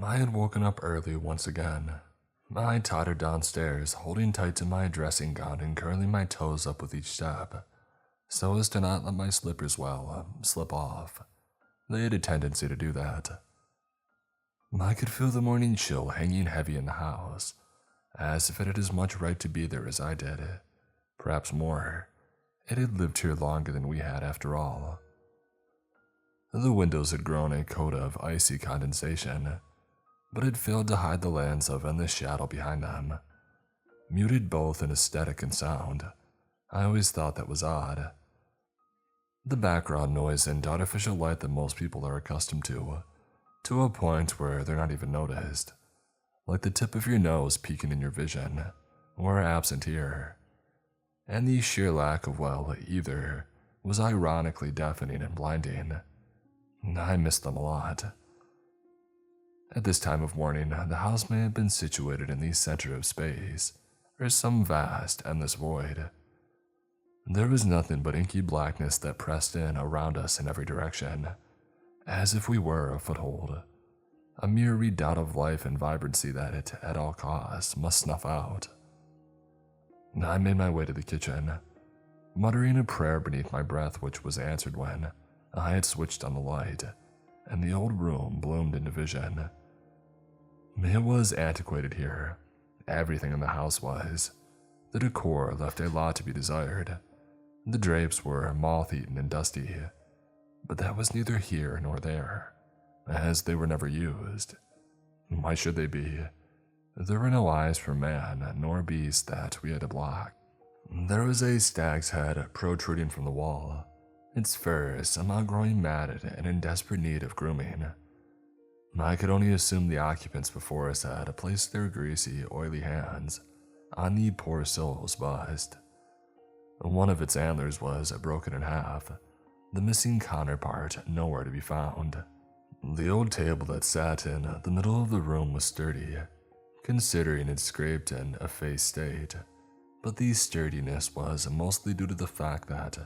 I had woken up early once again. I tottered downstairs, holding tight to my dressing gown and curling my toes up with each step, so as to not let my slippers slip off. They had a tendency to do that. I could feel the morning chill hanging heavy in the house, as if it had as much right to be there as I did. Perhaps more. It had lived here longer than we had after all. The windows had grown a coat of icy condensation, but had failed to hide the lands of endless shadow behind them. Muted both in aesthetic and sound. I always thought that was odd. The background noise and artificial light that most people are accustomed to a point where they're not even noticed, like the tip of your nose peeking in your vision, or absent here. And the sheer lack of, either, was ironically deafening and blinding. I missed them a lot. At this time of morning, the house may have been situated in the center of space, or some vast, endless void. There was nothing but inky blackness that pressed in around us in every direction, as if we were a foothold, a mere redoubt of life and vibrancy that it, at all costs, must snuff out. I made my way to the kitchen, muttering a prayer beneath my breath, which was answered when I had switched on the light, and the old room bloomed into vision. It was antiquated here. Everything in the house was. The decor left a lot to be desired. The drapes were moth-eaten and dusty, but that was neither here nor there, as they were never used. Why should they be? There were no eyes for man nor beast that we had to block. There was a stag's head protruding from the wall, its fur somehow growing matted and in desperate need of grooming. I could only assume the occupants before us had placed their greasy, oily hands on the poor soul's bust. One of its antlers was broken in half, the missing counterpart nowhere to be found. The old table that sat in the middle of the room was sturdy, considering its scraped and effaced state, but the sturdiness was mostly due to the fact that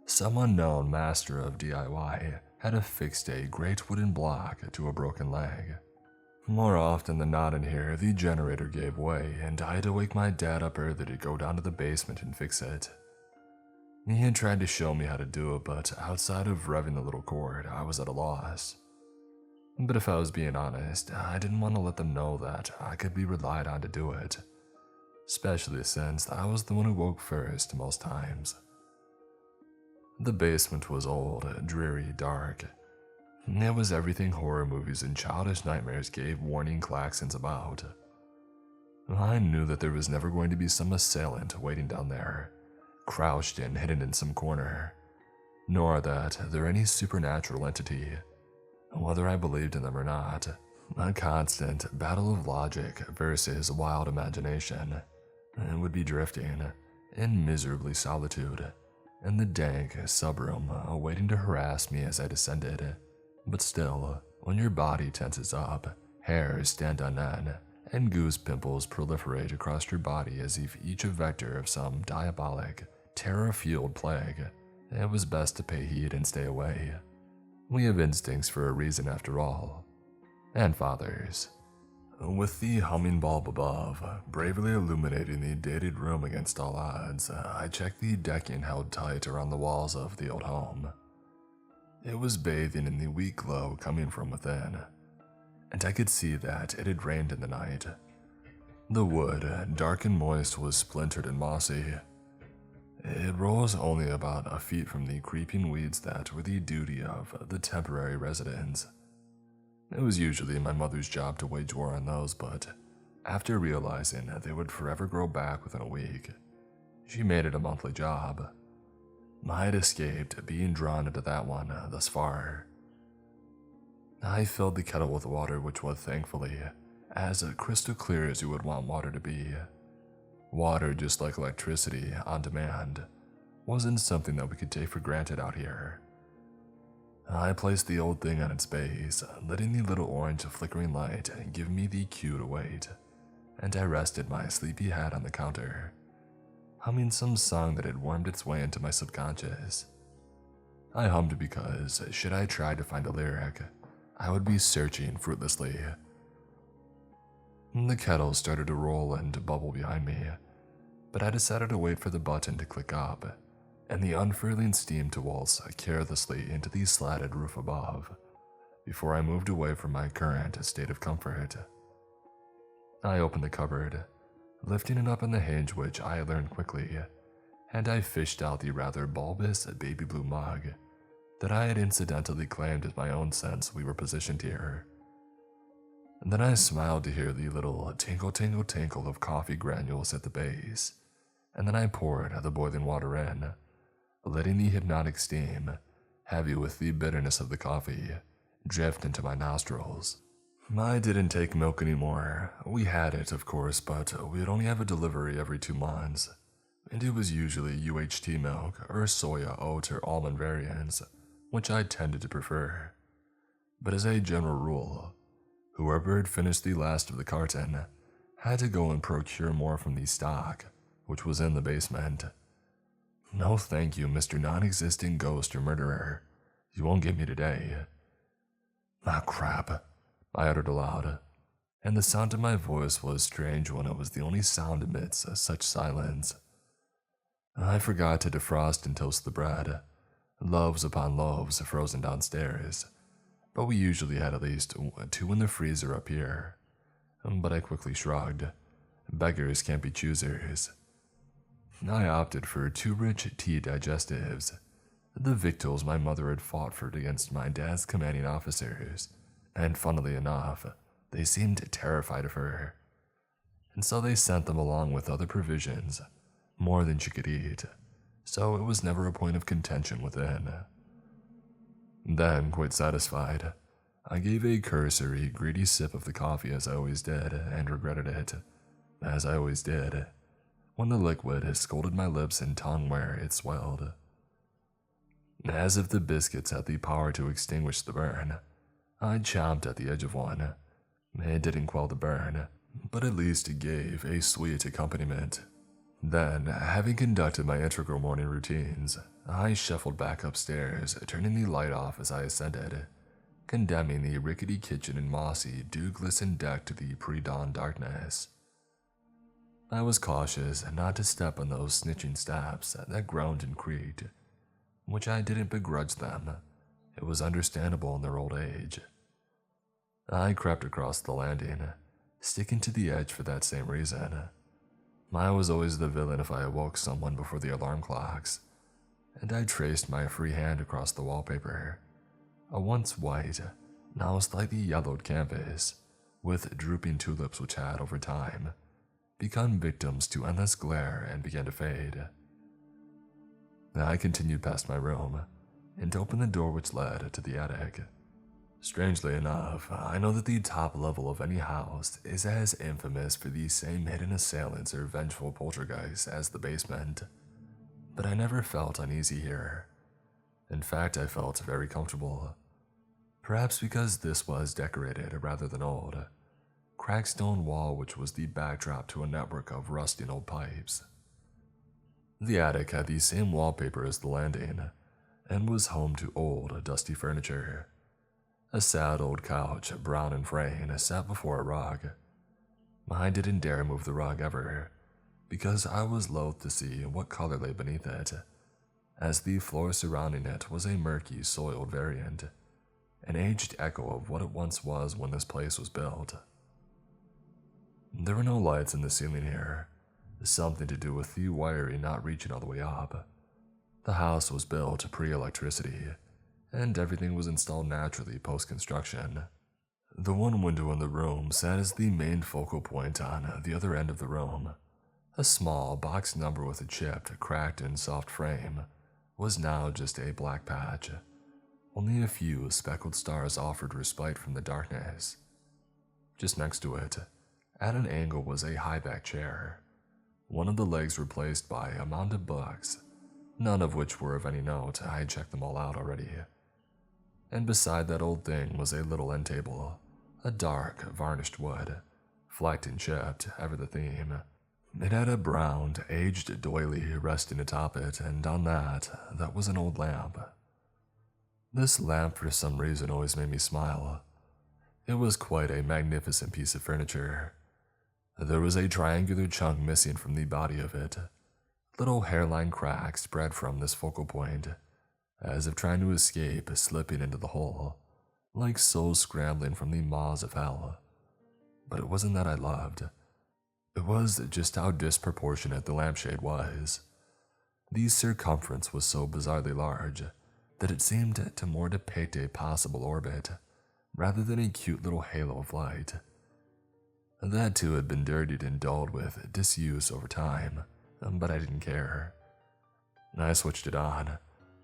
some unknown master of DIY had affixed a great wooden block to a broken leg. More often than not in here, the generator gave way, and I had to wake my dad up early to go down to the basement and fix it. He had tried to show me how to do it, but outside of revving the little cord, I was at a loss. But if I was being honest, I didn't want to let them know that I could be relied on to do it, especially since I was the one who woke first most times. The basement was old, dreary, dark. It was everything horror movies and childish nightmares gave warning klaxons about. I knew that there was never going to be some assailant waiting down there, crouched and hidden in some corner, nor that there any supernatural entity, whether I believed in them or not, a constant battle of logic versus wild imagination, would be drifting in miserably solitude in the dank sub-room, waiting to harass me as I descended. But still, when your body tenses up, hairs stand on end, and goose pimples proliferate across your body as if each a vector of some diabolic, terror-fueled plague, it was best to pay heed and stay away. We have instincts for a reason after all. And fathers. With the humming bulb above, bravely illuminating the dated room against all odds, I checked the decking held tight around the walls of the old home. It was bathing in the weak glow coming from within, and I could see that it had rained in the night. The wood, dark and moist, was splintered and mossy. It rose only about a feet from the creeping weeds that were the duty of the temporary residents. It was usually my mother's job to wage war on those, but after realizing they would forever grow back within a week, she made it a monthly job. I had escaped being drawn into that one thus far. I filled the kettle with water, which was thankfully as crystal clear as you would want water to be. Water, just like electricity on demand, wasn't something that we could take for granted out here. I placed the old thing on its base, letting the little orange flickering light give me the cue to wait, and I rested my sleepy head on the counter, humming some song that had wormed its way into my subconscious. I hummed because, should I try to find a lyric, I would be searching fruitlessly, The kettle started to roll and bubble behind me, but I decided to wait for the button to click up and the unfurling steam to waltz carelessly into the slatted roof above before I moved away from my current state of comfort. I opened the cupboard, lifting it up on the hinge, which I learned quickly, and I fished out the rather bulbous baby blue mug that I had incidentally claimed as my own since we were positioned here. And then I smiled to hear the little tinkle tinkle tinkle of coffee granules at the base, and then I poured the boiling water in, letting the hypnotic steam, heavy with the bitterness of the coffee, drift into my nostrils. I didn't take milk anymore. We had it, of course, but we'd only have a delivery every 2 months, and it was usually UHT milk or soya, oat, or almond variants, which I tended to prefer. But as a general rule, whoever had finished the last of the carton had to go and procure more from the stock, which was in the basement. No thank you, Mr. Non-Existent Ghost or Murderer. You won't get me today. Ah, crap, I uttered aloud, and the sound of my voice was strange when it was the only sound amidst such silence. I forgot to defrost and toast the bread, loaves upon loaves frozen downstairs, but we usually had at least 2 in the freezer up here. But I quickly shrugged. Beggars can't be choosers. I opted for 2 rich tea digestives, the victuals my mother had fought for against my dad's commanding officers, and funnily enough, they seemed terrified of her. And so they sent them along with other provisions, more than she could eat, so it was never a point of contention within. Then, quite satisfied, I gave a cursory, greedy sip of the coffee as I always did, and regretted it, as I always did, when the liquid had scalded my lips and tongue where it swelled. As if the biscuits had the power to extinguish the burn, I chomped at the edge of one. It didn't quell the burn, but at least it gave a sweet accompaniment. Then, having conducted my integral morning routines, I shuffled back upstairs, turning the light off as I ascended, condemning the rickety kitchen and mossy, dew-glistened deck to the pre-dawn darkness. I was cautious not to step on those snitching steps that groaned and creaked, which I didn't begrudge them. It was understandable in their old age. I crept across the landing, sticking to the edge for that same reason. I was always the villain if I awoke someone before the alarm clocks, and I traced my free hand across the wallpaper, a once white, now slightly yellowed canvas, with drooping tulips which had, over time, become victims to endless glare and began to fade. I continued past my room, and opened the door which led to the attic. Strangely enough, I know that the top level of any house is as infamous for these same hidden assailants or vengeful poltergeists as the basement, but I never felt uneasy here. In fact, I felt very comfortable. Perhaps because this was decorated rather than old. Cracked stone wall which was the backdrop to a network of rusting old pipes. The attic had the same wallpaper as the landing, and was home to old, dusty furniture. A sad old couch, brown and fraying, sat before a rug. I didn't dare move the rug ever, because I was loath to see what color lay beneath it, as the floor surrounding it was a murky, soiled variant, an aged echo of what it once was when this place was built. There were no lights in the ceiling here, something to do with the wiring not reaching all the way up. The house was built pre-electricity, and everything was installed naturally post-construction. The one window in the room sat as the main focal point on the other end of the room. A small box number with a chipped, cracked, and soft frame was now just a black patch. Only a few speckled stars offered respite from the darkness. Just next to it, at an angle, was a high-back chair. One of the legs replaced by a mound of books, none of which were of any note. I had checked them all out already. And beside that old thing was a little end table, a dark, varnished wood, flecked and chipped, ever the theme. It had a browned, aged doily resting atop it, and on that was an old lamp. This lamp for some reason always made me smile. It was quite a magnificent piece of furniture, There was a triangular chunk missing from the body of it. Little hairline cracks spread from this focal point, as if trying to escape, slipping into the hole, like souls scrambling from the maws of hell. But it wasn't that I loved. It was just how disproportionate the lampshade was. The circumference was so bizarrely large that it seemed to more depict a possible orbit, rather than a cute little halo of light. That too had been dirtied and dulled with disuse over time, but I didn't care. I switched it on,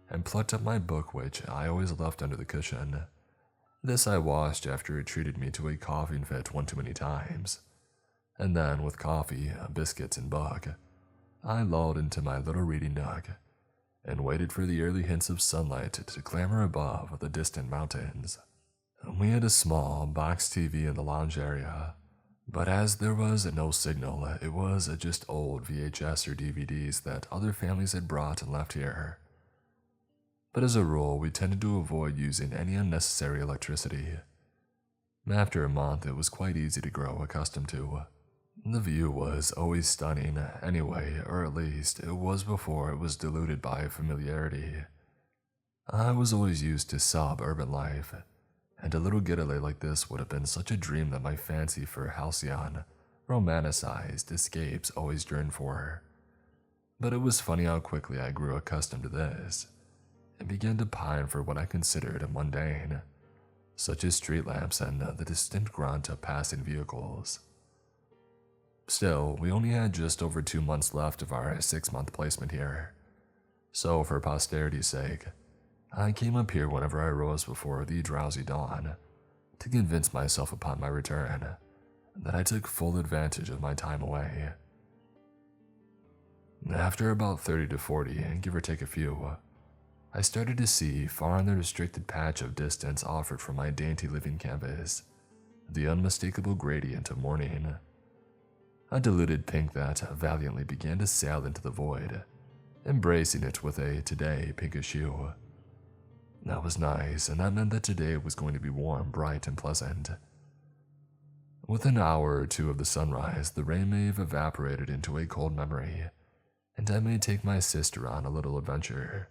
and plucked up my book, which I always left under the cushion. This I washed after it treated me to a coughing fit one too many times. And then, with coffee, biscuits, and book, I lulled into my little reading nook, and waited for the early hints of sunlight to clamber above the distant mountains. We had a small box TV in the lounge area, but as there was no signal, it was just old VHS or DVDs that other families had brought and left here. But as a rule, we tended to avoid using any unnecessary electricity. After a month, it was quite easy to grow accustomed to. The view was always stunning anyway, or at least it was before it was diluted by familiarity. I was always used to suburban life, and a little getaway like this would have been such a dream that my fancy for halcyon, romanticized escapes always yearned for. But it was funny how quickly I grew accustomed to this, and began to pine for what I considered mundane, such as street lamps and the distant grunt of passing vehicles. Still, we only had just over 2 months left of our 6-month placement here, so for posterity's sake, I came up here whenever I rose before the drowsy dawn, to convince myself upon my return that I took full advantage of my time away. After about 30 to 40, give or take a few, I started to see, far in the restricted patch of distance offered from my dainty living canvas, the unmistakable gradient of morning. A diluted pink that valiantly began to sail into the void, embracing it with a today pinkish hue. That was nice, and that meant that today was going to be warm, bright, and pleasant. Within an hour or two of the sunrise, the rain may have evaporated into a cold memory, and I may take my sister on a little adventure.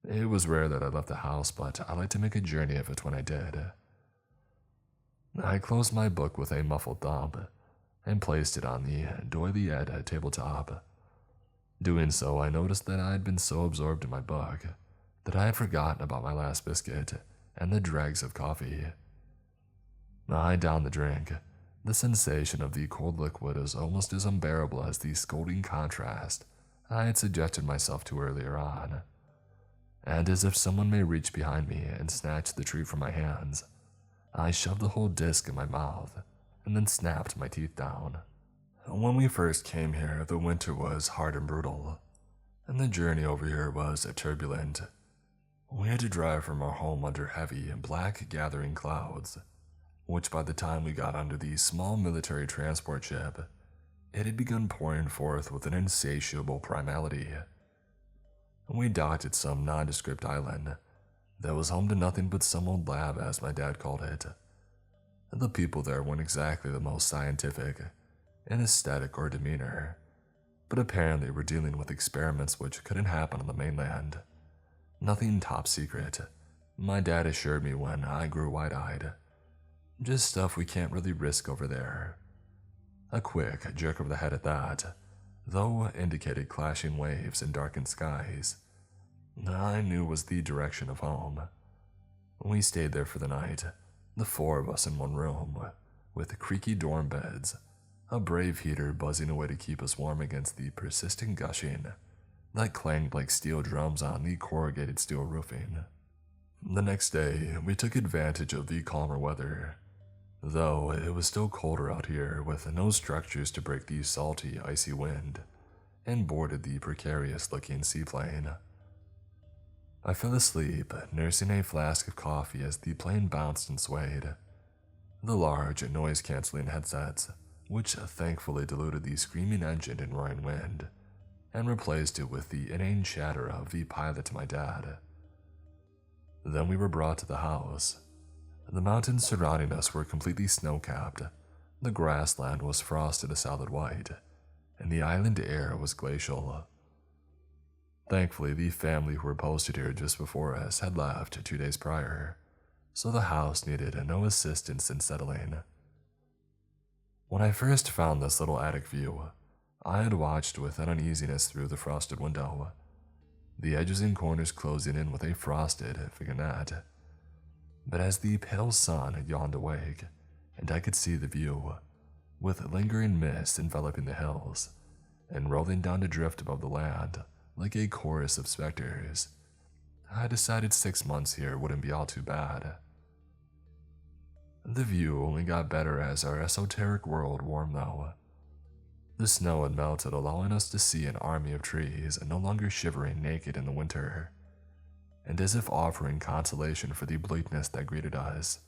It was rare that I left the house, but I liked to make a journey of it when I did. I closed my book with a muffled thump, and placed it on the doily-ed tabletop. Doing so, I noticed that I had been so absorbed in my book that I had forgotten about my last biscuit and the dregs of coffee. I downed the drink. The sensation of the cold liquid was almost as unbearable as the scolding contrast I had subjected myself to earlier on. And as if someone may reach behind me and snatch the treat from my hands, I shoved the whole disc in my mouth and then snapped my teeth down. When we first came here, the winter was hard and brutal, and the journey over here was turbulent. We had to drive from our home under heavy and black gathering clouds, which by the time we got under the small military transport ship, it had begun pouring forth with an insatiable primality. We docked at some nondescript island that was home to nothing but some old lab, as my dad called it. The people there weren't exactly the most scientific in aesthetic or demeanor, but apparently were dealing with experiments which couldn't happen on the mainland. Nothing top secret, my dad assured me when I grew wide-eyed. Just stuff we can't really risk over there. A quick jerk of the head at that, though indicated clashing waves and darkened skies, I knew was the direction of home. We stayed there for the night, the 4 of us in one room, with creaky dorm beds, a brave heater buzzing away to keep us warm against the persistent gushing that clanged like steel drums on the corrugated steel roofing. The next day, we took advantage of the calmer weather, though it was still colder out here with no structures to break the salty, icy wind, and boarded the precarious-looking seaplane. I fell asleep, nursing a flask of coffee as the plane bounced and swayed. The large, noise-canceling headsets, which thankfully diluted the screaming engine and roaring wind, and replaced it with the inane chatter of the pilot, my dad. Then we were brought to the house. The mountains surrounding us were completely snow-capped, The grassland was frosted a solid white, and the island air was glacial. Thankfully, the family who were posted here just before us had left 2 days prior, so the house needed no assistance in settling. When I first found this little attic view, I had watched with an uneasiness through the frosted window, the edges and corners closing in with a frosted figurenet. But as the pale sun yawned awake, and I could see the view, with lingering mist enveloping the hills, and rolling down to drift above the land like a chorus of specters, I decided 6 months here wouldn't be all too bad. The view only got better as our esoteric world warmed though. The snow had melted, allowing us to see an army of trees no longer shivering naked in the winter, and as if offering consolation for the bleakness that greeted us,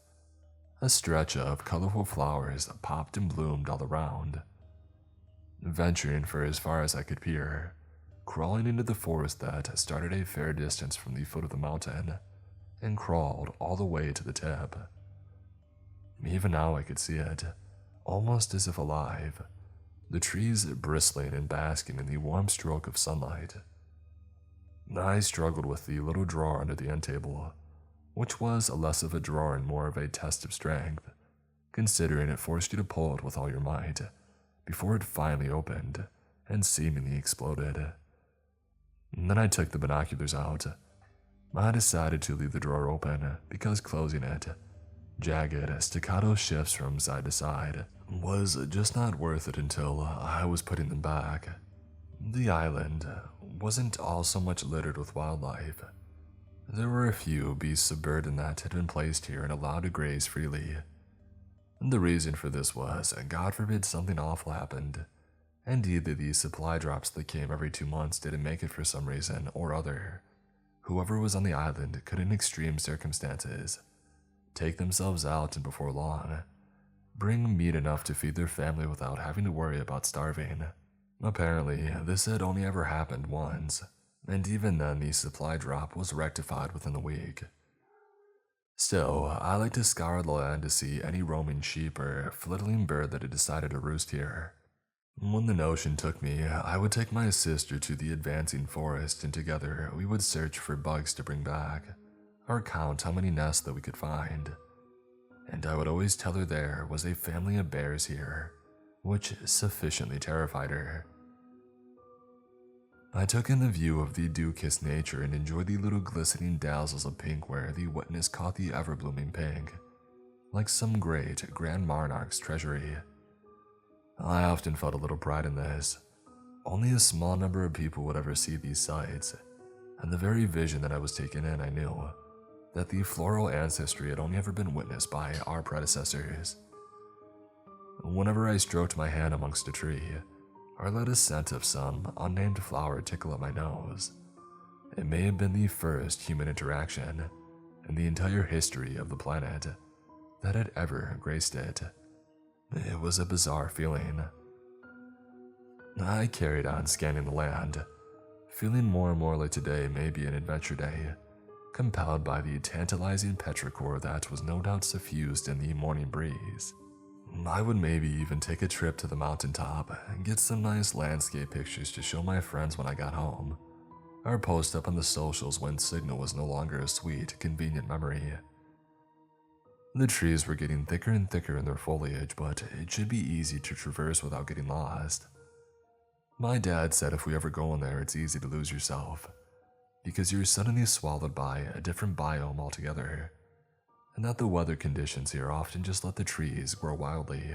a stretch of colorful flowers popped and bloomed all around. Venturing for as far as I could peer, crawling into the forest that started a fair distance from the foot of the mountain and crawled all the way to the tip. Even now I could see it, almost as if alive, the trees bristling and basking in the warm stroke of sunlight. I struggled with the little drawer under the end table, which was less of a drawer and more of a test of strength, considering it forced you to pull it with all your might before it finally opened and seemingly exploded. Then I took the binoculars out. I decided to leave the drawer open because closing it, jagged staccato shifts from side to side, was just not worth it until I was putting them back. The island wasn't all so much littered with wildlife. There were a few beasts of burden that had been placed here and allowed to graze freely. The reason for this was, God forbid something awful happened, and either the supply drops that came every 2 months didn't make it for some reason or other. Whoever was on the island could, in extreme circumstances, take themselves out and before long, bring meat enough to feed their family without having to worry about starving. Apparently, this had only ever happened once, and even then the supply drop was rectified within a week. Still, I like to scour the land to see any roaming sheep or flitting bird that had decided to roost here. When the notion took me, I would take my sister to the advancing forest, and together we would search for bugs to bring back, or count how many nests that we could find. And I would always tell her there was a family of bears here, which sufficiently terrified her. I took in the view of the dew-kissed nature and enjoyed the little glistening dazzles of pink where the witness caught the ever-blooming pink, like some great Grand Monarch's treasury. I often felt a little pride in this. Only a small number of people would ever see these sights, and the very vision that I was taking in, I knew that the floral ancestry had only ever been witnessed by our predecessors. Whenever I stroked my hand amongst a tree, or let a scent of some unnamed flower tickle at my nose, it may have been the first human interaction in the entire history of the planet that had ever graced it. It was a bizarre feeling. I carried on scanning the land, feeling more and more like today may be an adventure day, compelled by the tantalizing petrichor that was no doubt suffused in the morning breeze. I would maybe even take a trip to the mountaintop and get some nice landscape pictures to show my friends when I got home, or post up on the socials when signal was no longer a sweet, convenient memory. The trees were getting thicker and thicker in their foliage, but it should be easy to traverse without getting lost. My dad said if we ever go in there, it's easy to lose yourself, because you're suddenly swallowed by a different biome altogether, and that the weather conditions here often just let the trees grow wildly.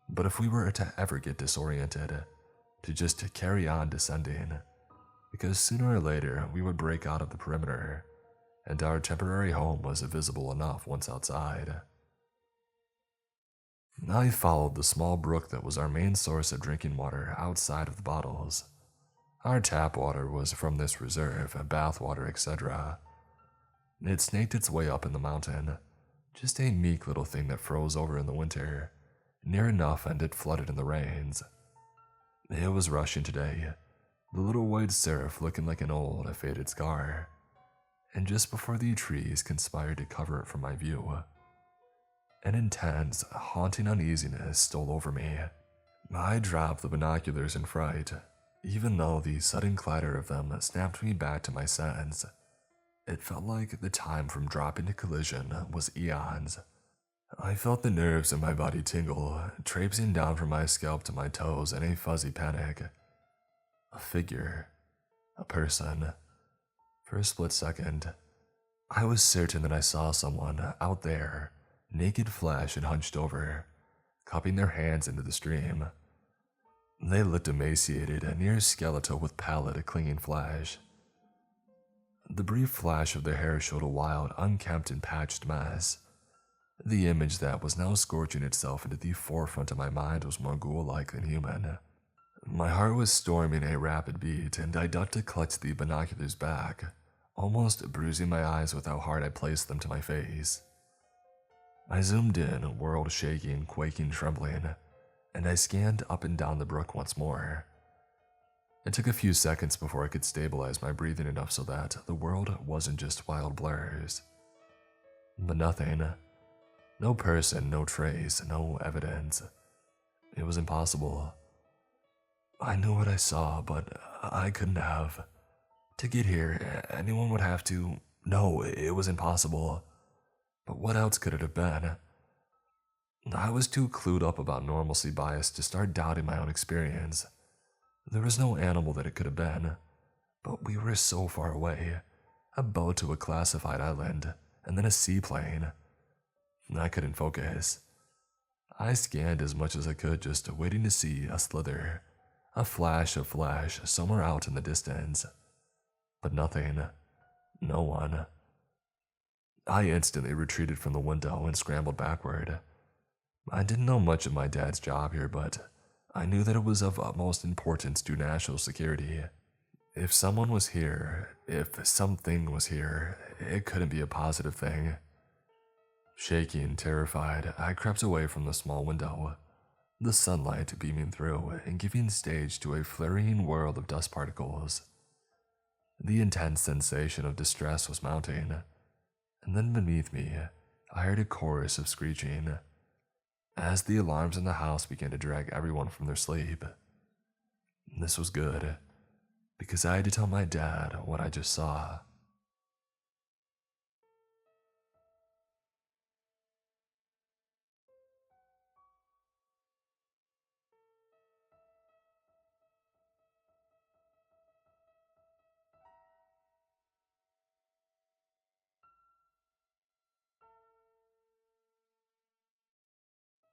But if we were to ever get disoriented, to just carry on descending, because sooner or later we would break out of the perimeter, and our temporary home was visible enough once outside. I followed the small brook that was our main source of drinking water outside of the bottles. Our tap water was from this reserve, bath water, etc. It snaked its way up in the mountain, just a meek little thing that froze over in the winter, near enough and it flooded in the rains. It was rushing today, the little white seraph looking like an old, faded scar, and just before the trees conspired to cover it from my view, An intense, haunting uneasiness stole over me. I dropped the binoculars in fright, even though the sudden clatter of them snapped me back to my sense. It felt like the time from drop into collision was eons. I felt the nerves in my body tingle, traipsing down from my scalp to my toes in a fuzzy panic. A figure. A person. For a split second, I was certain that I saw someone out there, naked flesh and hunched over, cupping their hands into the stream. They looked emaciated, near skeletal with pallid, clinging flesh. The brief flash of their hair showed a wild, unkempt and patched mess. The image that was now scorching itself into the forefront of my mind was more ghoul-like than human. My heart was storming a rapid beat, and I ducked to clutch the binoculars back, almost bruising my eyes with how hard I placed them to my face. I zoomed in, world shaking, quaking, trembling, and I scanned up and down the brook once more. It took a few seconds before I could stabilize my breathing enough so that the world wasn't just wild blurs. But nothing. No person, no trace, no evidence. It was impossible. I knew what I saw, but I couldn't have. To get here, anyone would have to. No, it was impossible. But what else could it have been? I was too clued up about normalcy bias to start doubting my own experience. There was no animal that it could have been, but we were so far away. A boat to a classified island, and then a seaplane. I couldn't focus. I scanned as much as I could, just waiting to see a slither, a flash of flesh somewhere out in the distance. But nothing. No one. I instantly retreated from the window and scrambled backward. I didn't know much of my dad's job here, but I knew that it was of utmost importance to national security. If someone was here, if something was here, it couldn't be a positive thing. Shaking, terrified, I crept away from the small window, the sunlight beaming through and giving stage to a flurrying world of dust particles. The intense sensation of distress was mounting, and then beneath me, I heard a chorus of screeching, as the alarms in the house began to drag everyone from their sleep. This was good, because I had to tell my dad what I just saw.